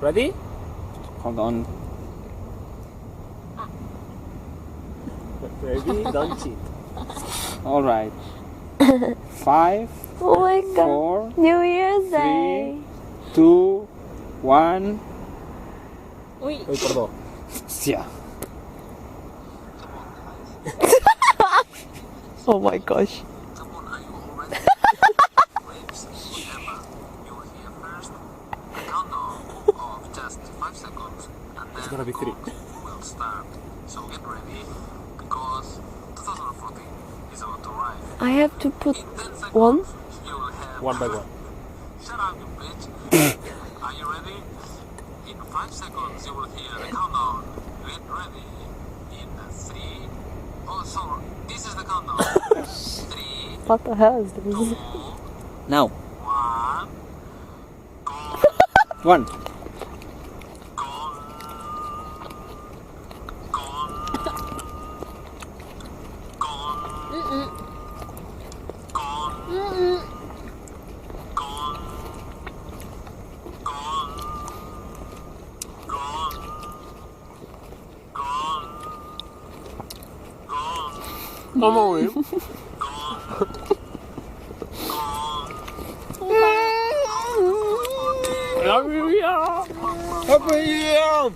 Ready? Hold on. Ready? Don't cheat. All right. 5, Oh my god. 4, New Year's Day. 2, 1. Uy. Uy, perdó. Yeah. Oh my gosh. It's gonna be 3. Will start. So get ready because 2014 is about to arrive. I have to put In 10 seconds, one. you will have. One by one. Shut up, you bitch. Are you ready? In 5 seconds, you will hear the countdown. Get ready. In 3. Oh, sorry. This is the countdown. 3, What the hell is this? 2, Now. 1. Go. 1. I'm away. Happy New Year! Happy New Year!